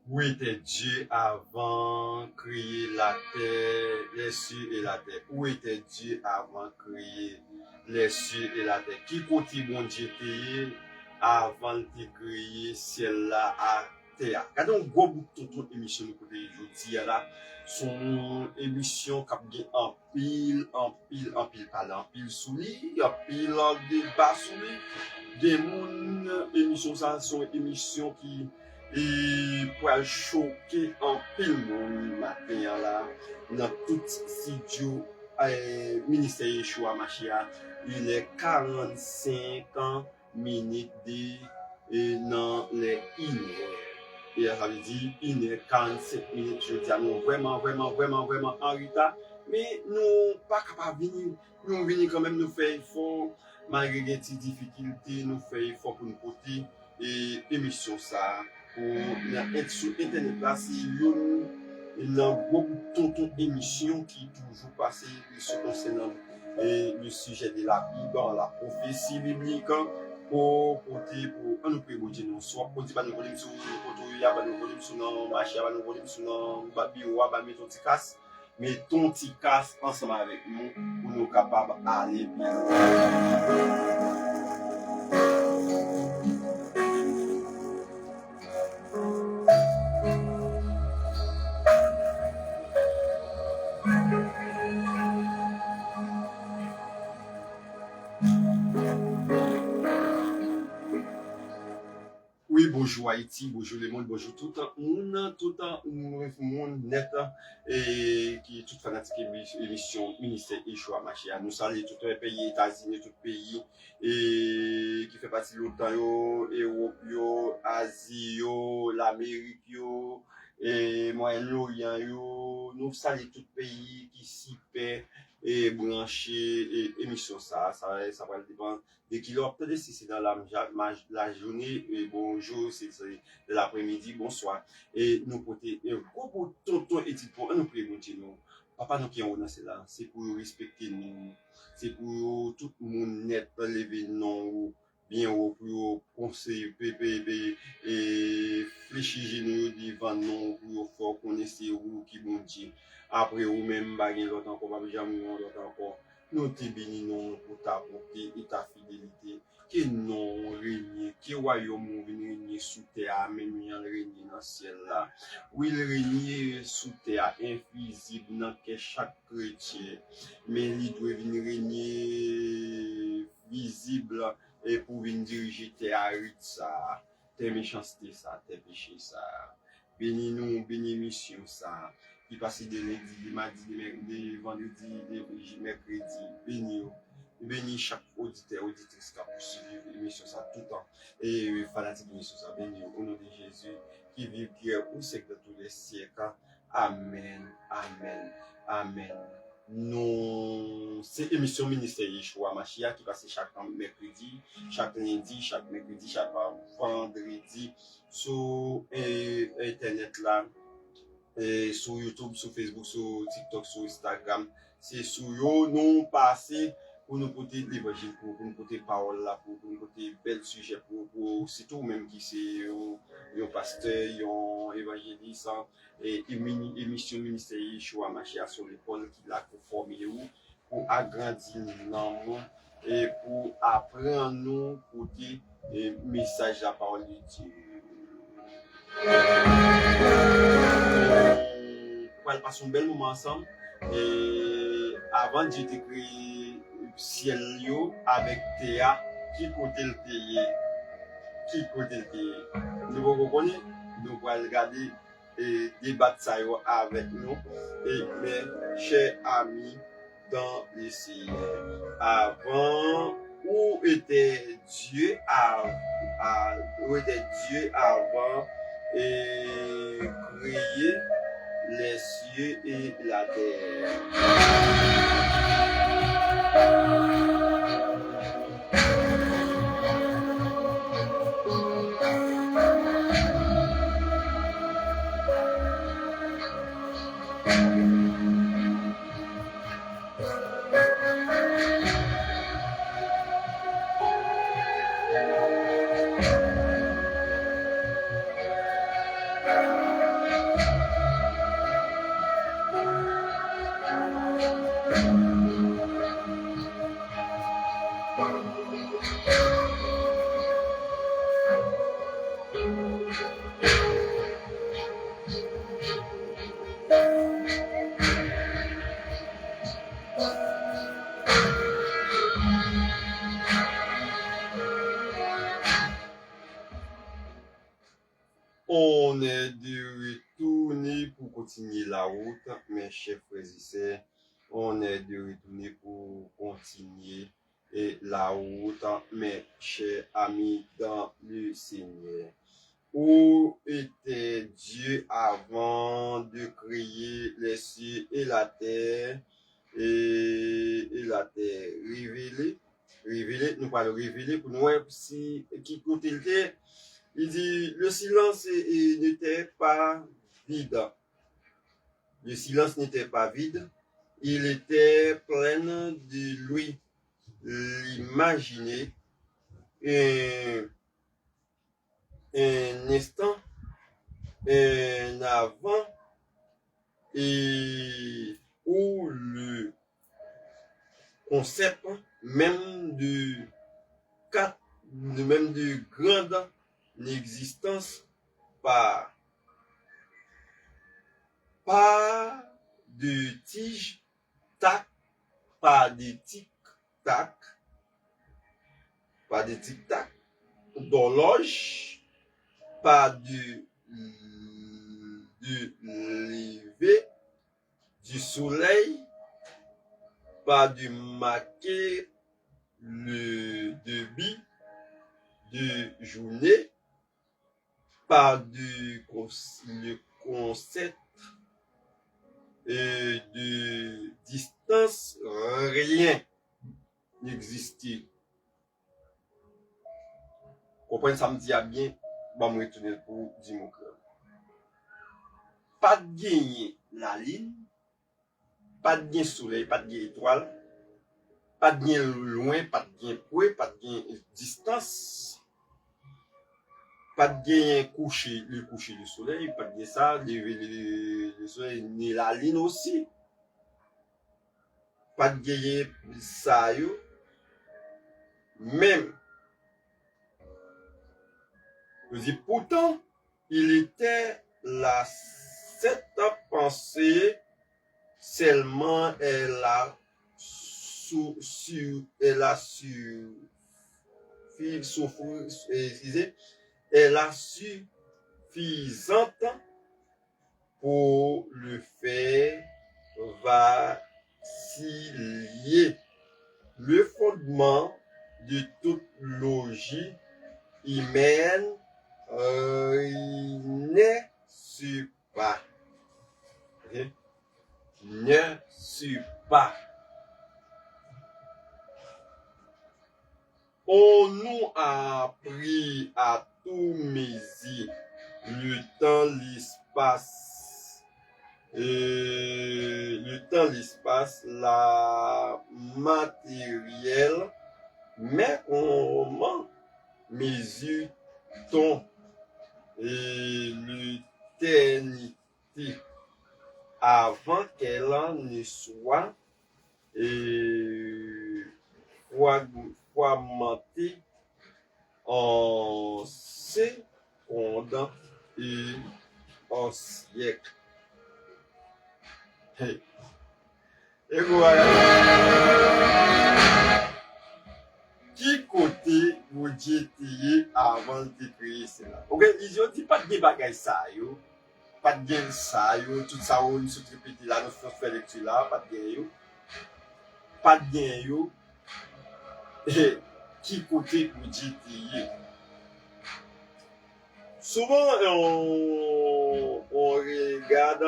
Où était Dieu avant créer la terre, les cieux et la terre? Où était Dieu avant créer les cieux et la terre? Qui côté bon Dieu était avant de créer ciel-là à terre? Quand on voit beaucoup de émissions de côté aujourd'hui là, son émission qui a bien en pile parler, en pile sous lui, en pile en débat sous lui. Des moun émission ça sont émissions qui pour choquer en pile mon matin là dans tout studio ministère Yeshua Machia. Il est 45 minutes dans les 1 heure. Et ça veut dire 1 heure 47 minutes. Je dis à nous vraiment en retard. Mais nous pas capable de venir. Nous venons quand même nous faire effort. Malgré les difficultés, nous faisons effort pour nous porter et émission ça pour être sur internet là, c'est une beaucoup d'émissions qui toujours passé sur concernant le sujet de la Bible, la prophétie biblique pour porter pour nous prévoir nous soit pour dire nous voulons sur Kotoya, nous voulons sur non marché, nous voulons sur non babio, mettre ton petit casse, mais ton petit casse ensemble avec nous pour nous capables d'aller bien. Oui, bonjour Haïti, bonjour le monde, bonjour tout le monde net et qui est tout fanatique émission ministère Yeshua Machia. Nous saluons tout le pays, États-Unis, tout le pays et qui fait partie de l'OTAN, Europe, Asie, l'Amérique et Moyen-Orient. Nous saluons tout le pays qui s'y paie et branché et émission ça va dépendre de qui l'heure peut-être si c'est dans la journée et bonjour c'est de l'après-midi bonsoir et nous côté beaucoup tonton et pour nous prévenir nous papa nous qui on dans là c'est pour respecter nous c'est pour tout le monde net lever non bien pour conseiller pépé et fléchir genoux devant nous pour faire connaître où qui bon Dieu après ou même baguer l'autre encore pas jamais l'autre encore nous te bénissons pour ta bonté et ta fidélité que non régner que royaume vienne régner sous terre même régner dans ciel là oui il régner sous terre invisible dans que chaque chrétien mais il doit venir régner visible et pour venir diriger terre ça tes méchancetés ça tes péchés ça bénis nous bénis mission ça qui passe de lundi, de mardi, de vendredi, de mercredi, béni chaque auditeur, auditrice qui a poursuivi l'émission ça tout le temps. Et fanatique de l'émission ça, béni au nom de Jésus, qui vit, qui est au siècle de tous les siècles. Amen, amen, amen. Non, c'est l'émission ministère Yeshua Machia qui passe chaque mercredi, chaque lundi, chaque mercredi, chaque vendredi sur Internet là. Sur YouTube, sur Facebook, sur TikTok, sur Instagram. C'est sur eux, nous passer pour nous porter l'évangile, pour nous porter parole là, pour nous porter bel sujet, pour c'est tout même qui c'est un pasteur, un évangéliste, et émission ministère Yeshua Machia sur l'école qui l'a formé pour agrandir nous et pour apprendre nous porter le message de la parole de Dieu. On va passer un bel moment ensemble et avant de créer ciel avec Théa qui côté le pays nous vous connaissez nous allons regarder et débattre ça avec nous et mes chers amis dans le ciel avant où était Dieu avant et créer les cieux et la terre. On est de retourner pour continuer la route, mes chers frères et sœurs. On est de retourner pour continuer la route, mes chers amis dans le Seigneur. Où était Dieu avant de créer les cieux et la terre? Et la terre révélé, nous parlons révélé pour nous, si, qui côté il était. Il dit, le silence n'était pas vide. Le silence n'était pas vide. Il était plein de lui. L'imaginer un instant, un avant, et où le concept même même de grande existence pas de tige tac, pas de tic tac, pas de tic tac d'horloge, pas de lever du soleil, pas de marquer le débit de journée, pas de le concept de distance, rien n'existait. Comprenez, ça me dit à bien, bah, me retourner pour dire mon cœur. Pas de gagner la ligne, pas de gagner soleil, pas de gagner étoile, pas de gagner loin, pas de gagner près, pas de gagner distance, pas de gagner le coucher du soleil, pas de gagner ça, le soleil, ni la ligne aussi. Pas de gagner ça, yo. Même, je dis, pourtant, il était là, cette pensée, seulement elle a suffisante pour le faire vaciller. Le fondement de toute logique humaine n'est pas. Okay? Ne suis pas. On nous a appris à tout mesure le temps, l'espace, la matérielle, mais comment mesure-t-on l'éternité avant qu'elle ne soit fragmentée en secondes et en siècles. Hey. Et voilà. Qui côté vous dites avant de créer cela? Ok, ils ont dit pas de bagaille ça, yo. Pas de gain ça, yo. Tout ça, on se répète là, nous faisons lecture là, pas de gain, yo. Pas de gain, yo. Et qui côté vous dites souvent, on regarde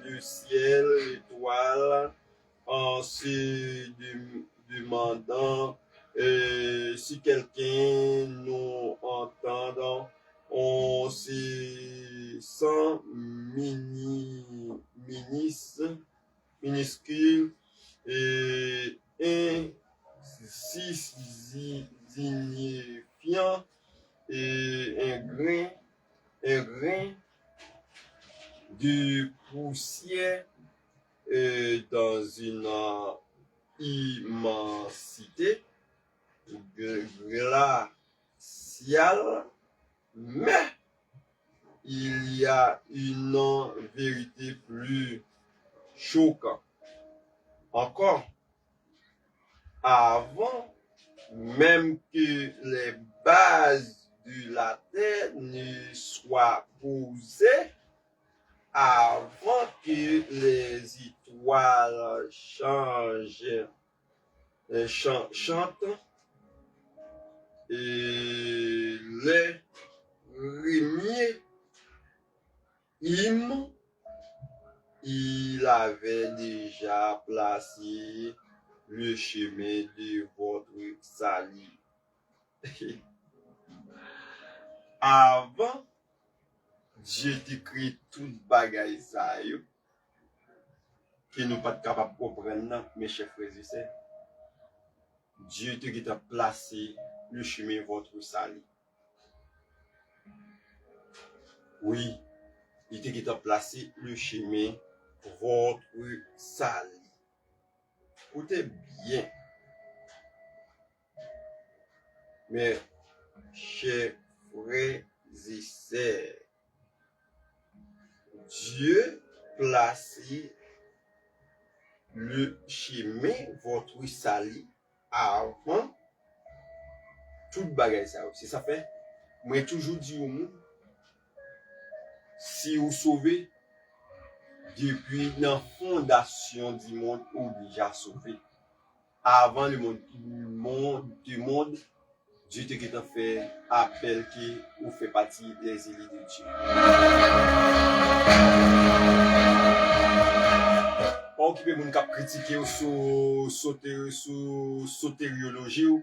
le ciel, l'étoile, en se demandant si quelqu'un nous entend, on se sent minuscule et insignifiant et un grain de poussière dans une immensité glaciale, mais il y a une vérité plus choquante encore. Avant même que les bases de la terre ne soient posées avant que les étoiles chantent et les premiers hymnes, il avait déjà placé le chemin de votre salut. Avant, Dieu t'écrit toute bagaille ça, que nous pas capables de comprendre, mes chers frères et sœurs. Dieu t'a placé le chemin de votre salut. Oui, il t'a placé le chemin de votre salut. Écoutez bien, mes chers frères et sœurs, Dieu placé le chemin votre salut avant toute bagaille ça. C'est ça fait. Moi toujours dit au monde, si vous sauvez depuis la fondation du monde, ou déjà sauvé. Avant le monde, Dieu t'a fait appel qui ou fait partie des élus de Dieu. Or, qui peut moun kap critiquer sur sotériologie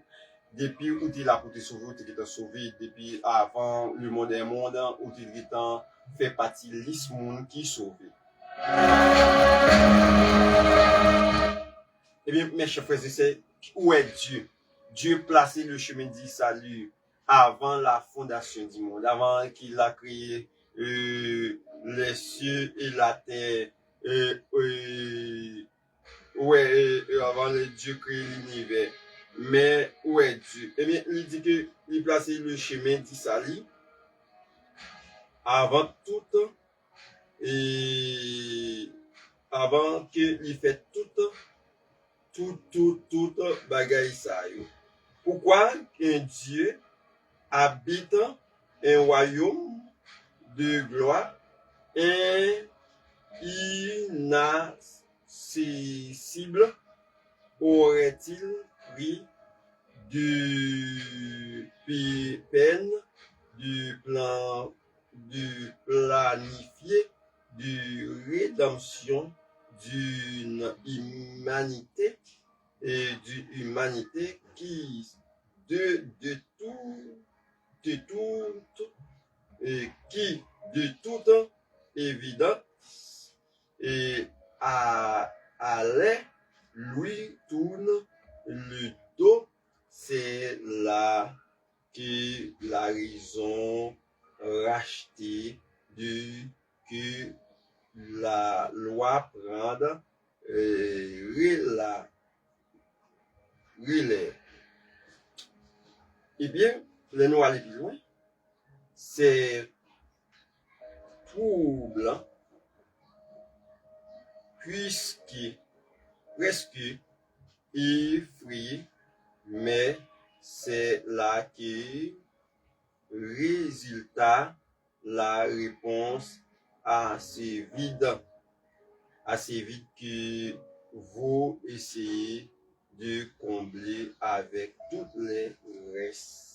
depuis où tu es là pour te sauver, ou tu es sauvé depuis avant le monde est monde, ou tu es fait partie de l'isme qui est sauvé. Eh bien, mes chers frères et sœurs, où est Dieu? Dieu placé le chemin du salut avant la fondation du monde, avant qu'il a créé les cieux et la terre. Avant le Dieu créé l'univers. Mais où est Dieu? Eh bien, il dit que il placé le chemin du salut avant tout, et avant qu'il fait tout bagaille ça. Pourquoi un Dieu habite un royaume de gloire inaccessible, aurait-il pris de peine de planifier de rédemption d'une humanité et d'une humanité qui de toute évidence et allait lui tourne le dos. C'est là que la raison rachetée de que la loi prendre relève. Eh bien, le nous aller plus loin, c'est troublant, puisque presque effrayé, mais c'est là que résultat la réponse assez vite que vous essayez de combler avec toutes les restes.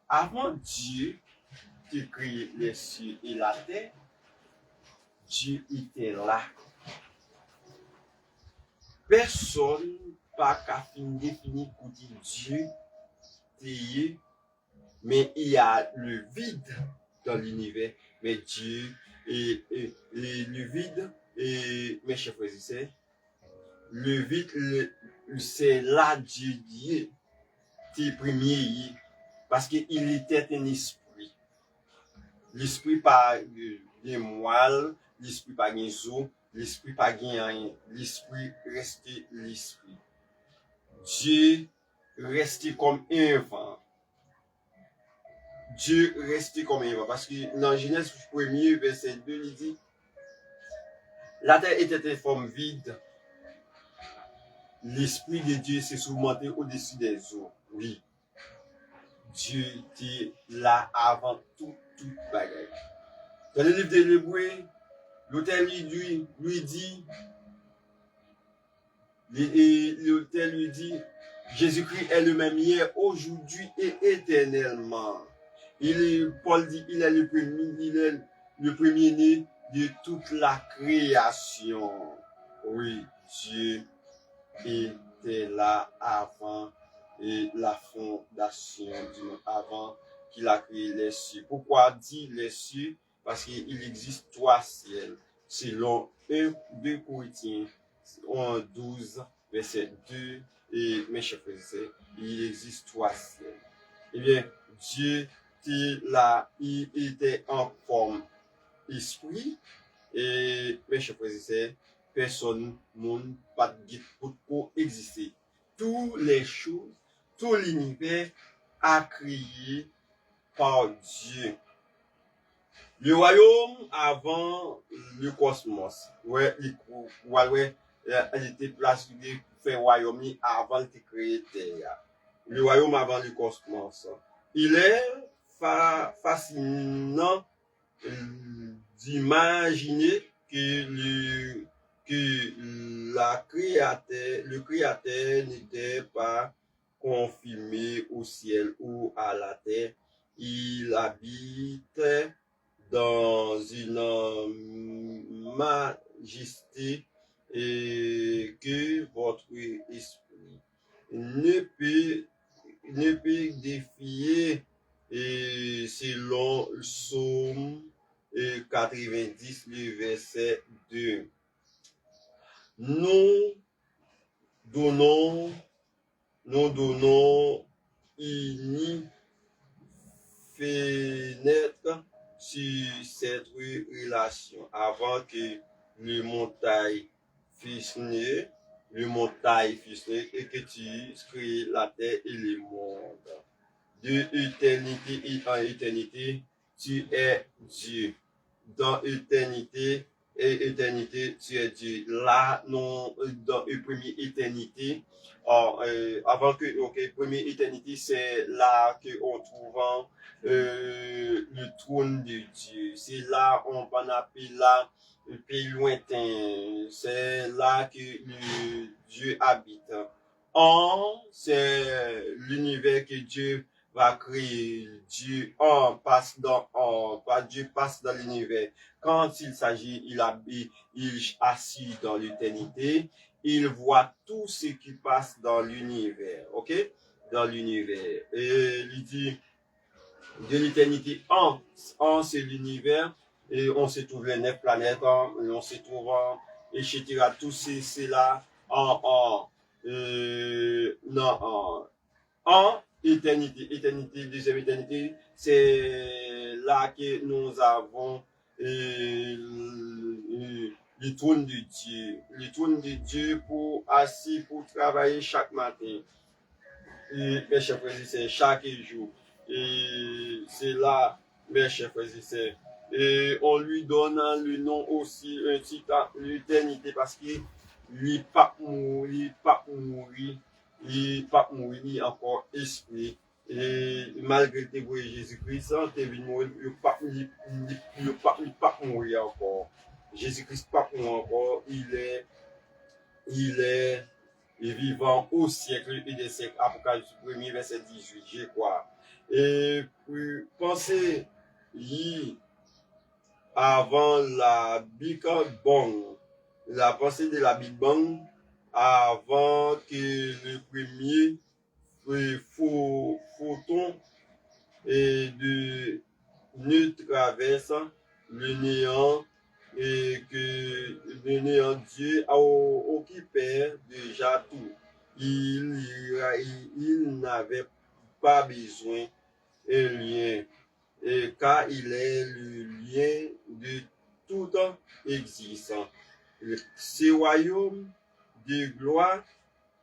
Avant Dieu de créer les cieux et la terre, Dieu était là. Personne pas qu'à définir pour dire Dieu est, mais il y a le vide dans l'univers. Mais Dieu et le vide, et mes chers frères et sœurs, le vide, c'est là Dieu dit, t'es premier, parce qu'il était un esprit. L'esprit pas de moelle, l'esprit pas de os, l'esprit pas de rien, l'esprit restait l'esprit. Dieu restait comme un enfant. Dieu restait comme un enfant. Parce que dans Genèse 1er, verset 2, il dit, la terre était une forme vide. l'Esprit de Dieu s'est surmonté au-dessus des eaux. Oui. Dieu était là avant tout bagage. Dans le livre de l'Hébreu, l'auteur lui dit, Jésus-Christ est le même hier, aujourd'hui et éternellement. Paul dit, il est le premier-né de toute la création. Oui, Dieu était là avant la fondation du monde, avant qu'il a créé les cieux. Pourquoi dit les cieux? Parce qu'il existe trois ciels. Selon 2 Corinthiens 12, verset 2, et mes chers frères et sœurs, il existe trois ciels. Eh bien, Dieu était là, il était en forme esprit, et mes chers frères et sœurs, personne, monde, pas de guide pour exister. Toutes les choses, tout l'univers a créé par Dieu. Le royaume avant le cosmos, ouais, il était placé pour faire royaume avant de créer terre. Le royaume avant le cosmos. Il est fascinant d'imaginer que le créateur n'était pas confirmé au ciel ou à la terre. Il habitait dans une majesté et que votre esprit ne peut défier, et selon le psaume 90, le verset 2. Nous donnons une fenêtre sur cette relation avant que le montagne fusionne et que tu crées la terre et le monde. De éternité en éternité, tu es Dieu. Dans éternité et éternité, tu es Dieu. Là, non, dans une première éternité, avant que, première éternité, c'est là qu'on trouve le trône de Dieu. C'est là, on va appeler là, le pays lointain. C'est là que Dieu habite. C'est l'univers que Dieu va créer. Dieu passe dans l'univers. Quand il s'agit, il assis dans l'éternité, il voit tout ce qui passe dans l'univers, ok? Dans l'univers. Et il dit, de l'éternité, c'est l'univers, et on se trouve les 9 planètes, on se trouve, etc. Tout c'est là, en éternité, deuxième éternité, c'est là que nous avons le trône de Dieu assis pour travailler chaque matin. Et mes chers frères et sœurs, chaque jour. Et c'est là, mes chers frères et sœurs. Et on lui donne le nom aussi, un titre, l'éternité, parce qu'il n'est pas mourir, il pas mourir, ni encore esprit. Et malgré tes voix Jésus-Christ, t'es venu mourir, il pas mourir encore. Jésus-Christ pas mourir encore, il est vivant au siècle et des siècles. Apocalypse 1er, verset 18, je crois. Et puis, pensez, avant la Big Bang, la pensée de la Big Bang, avant que le premier photon ne traverse le néant, et que le néant, Dieu a occupé déjà tout. Il n'avait pas besoin d'un lien, car il est le lien de tout existant. Ce royaume de gloire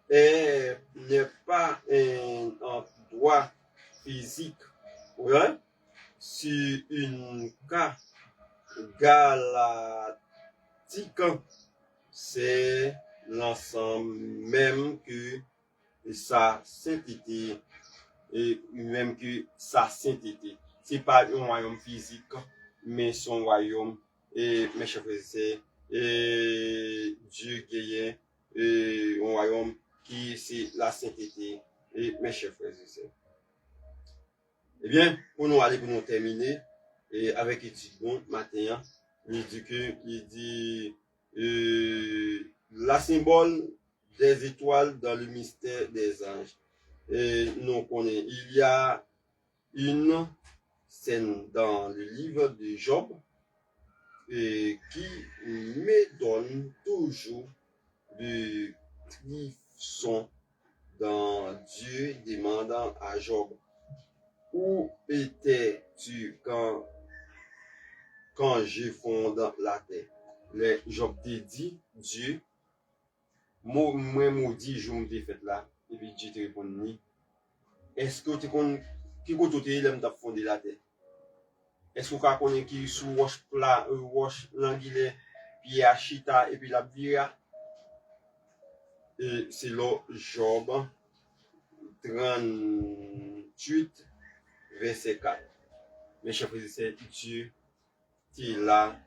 n'est pas un endroit physique, ouais? C'est une carte galactique. C'est l'ensemble, même que sa sainteté, et même que sa sainteté. C'est pas un royaume physique, mais son royaume, et mes chers frères et sœurs, et Dieu gagne, et un royaume qui c'est la sainteté, et mes chers frères et sœurs. Eh bien, pour nous aller, pour nous terminer, et avec étude bon, matin, il dit que, la symbole des étoiles dans le mystère des anges. Et nous connaissons, il y a une scène dans le livre de Job et qui me donne toujours de frissons dans Dieu demandant à Job, où étais-tu quand je fonde la terre? Le Job te dit, Dieu, moi maudit jour me fait là, et puis Dieu te répond, est-ce que tu connais qui côté l'aime t'a fondé la terre? Est-ce que tu connais qui sous roche plat, roche l'anguille, puis achita et puis la vira? Et c'est là Job 38, verset 4. Mes chers frères et sœurs, Dieu t'es là,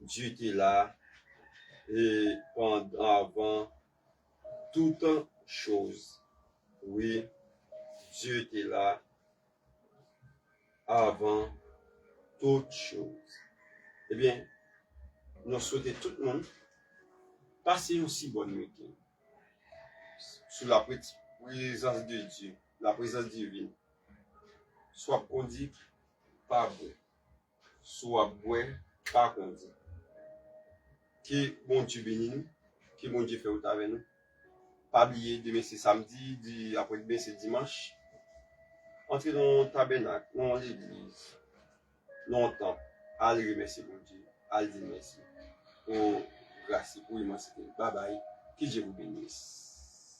Dieu t'es là, et avant toute chose. Oui, Dieu t'es là avant toute chose. Eh bien, nous souhaitons tout le monde passer aussi bonne nuit sous la présence de Dieu, la présence divine. Soit conduit par vous, soit boire par conduit. Que bon Dieu bénisse nous, que bon Dieu fait au avec nous. Pas oublier, demain c'est samedi, après-demain c'est dimanche. Entrez dans le tabernacle, dans l'église, longtemps. Allez remercier mon Dieu, allez dire merci pour grâce, pour immensité. Bye bye, que Dieu vous bénisse.